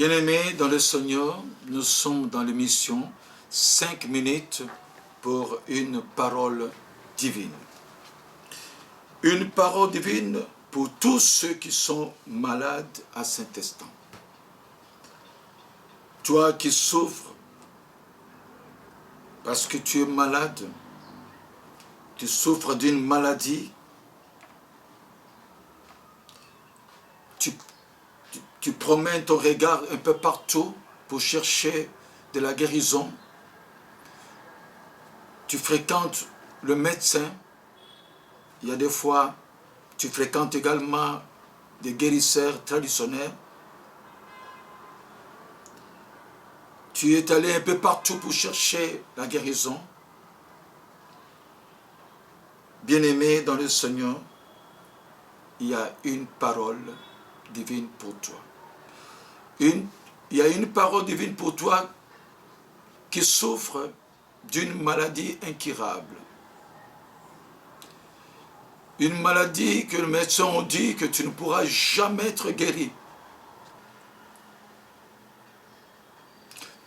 Bien-aimés dans le Seigneur, nous sommes dans l'émission 5 minutes pour une parole divine. Une parole divine pour tous ceux qui sont malades à Saint-Instant. Toi qui souffres parce que tu es malade, tu souffres d'une maladie, tu promènes ton regard un peu partout pour chercher de la guérison. Tu fréquentes le médecin. Il y a des fois, tu fréquentes également des guérisseurs traditionnels. Tu es allé un peu partout pour chercher la guérison. Bien-aimé dans le Seigneur, il y a une parole divine pour toi. Il y a une parole divine pour toi qui souffre d'une maladie incurable. Une maladie que les médecins ont dit que tu ne pourras jamais être guéri.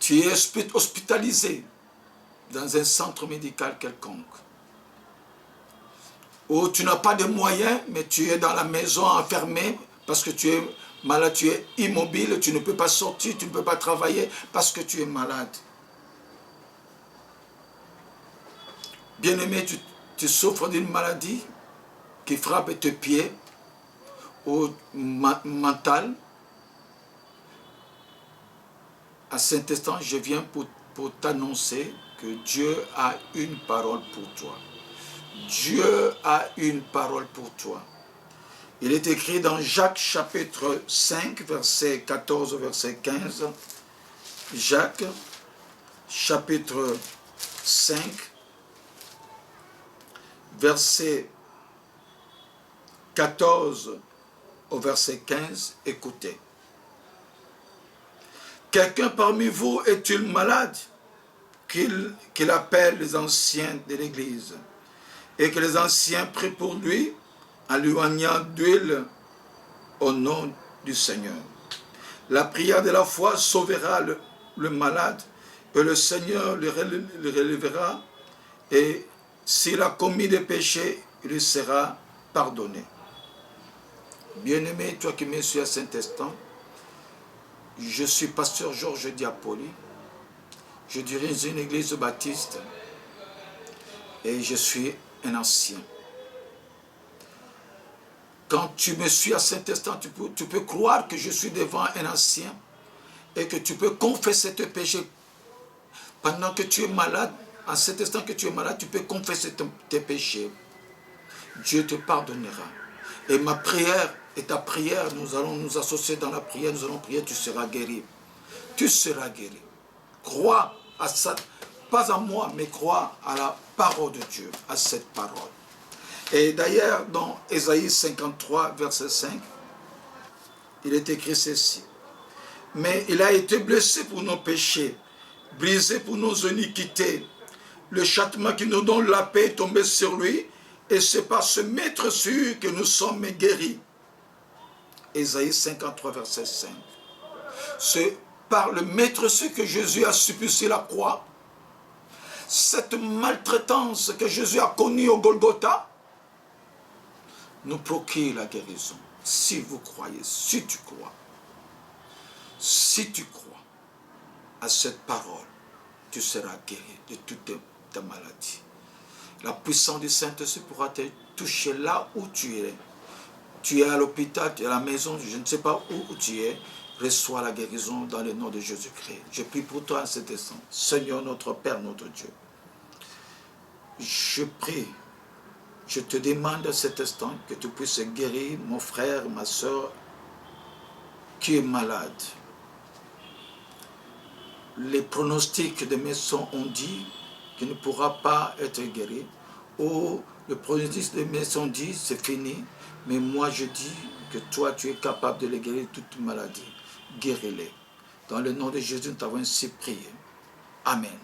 Tu es hospitalisé dans un centre médical quelconque. Ou tu n'as pas de moyens, mais tu es dans la maison enfermé parce que tu es malade, tu es immobile, tu ne peux pas sortir, tu ne peux pas travailler parce que tu es malade. Bien-aimé, tu souffres d'une maladie qui frappe tes pieds ou mental. À Saint-Instant, je viens pour t'annoncer que Dieu a une parole pour toi. Dieu a une parole pour toi. Il est écrit dans Jacques chapitre 5, verset 14, verset 15. Jacques chapitre 5, verset 14 au verset 15. Écoutez. Quelqu'un parmi vous est-il malade qu'il appelle les anciens de l'Église et que les anciens prient pour lui en lui oignant d'huile au nom du Seigneur. La prière de la foi sauvera le malade et le Seigneur le relèvera, et s'il a commis des péchés, il lui sera pardonné. Bien-aimé, toi qui me suis à Saint-Instant, je suis pasteur Georges Diapoli, je dirige une église baptiste et je suis un ancien. Quand tu me suis à Saint-Instant, tu peux croire que je suis devant un ancien et que tu peux confesser tes péchés. Pendant que tu es malade, à cet instant que tu es malade, tu peux confesser tes péchés. Dieu te pardonnera. Et ma prière et ta prière, nous allons nous associer dans la prière, nous allons prier, tu seras guéri. Tu seras guéri. Crois à ça, pas à moi, mais crois à la parole de Dieu, à cette parole. Et d'ailleurs, dans Ésaïe 53, verset 5, il est écrit ceci. Mais il a été blessé pour nos péchés, brisé pour nos iniquités. Le châtiment qui nous donne la paix est tombé sur lui, et c'est par ce maître sûr que nous sommes guéris. Ésaïe 53, verset 5. C'est par le maître sûr que Jésus a supplié sur la croix. Cette maltraitance que Jésus a connue au Golgotha nous procure la guérison. Si vous croyez, si tu crois à cette parole, tu seras guéri de toute ta maladie. La puissance du Saint-Esprit pourra te toucher là où tu es. Tu es à l'hôpital, tu es à la maison, je ne sais pas où tu es. Reçois la guérison dans le nom de Jésus-Christ. Je prie pour toi à cet instant. Seigneur, notre Père, notre Dieu. Je prie, je te demande à cet instant que tu puisses guérir mon frère, ma soeur qui est malade. Les pronostics des médecins ont dit qu'il ne pourra pas être guéri. Ou le pronostic des médecins dit c'est fini. Mais moi je dis que toi tu es capable de les guérir toute maladie. Guéris-les. Dans le nom de Jésus, nous t'avons ainsi prié. Amen.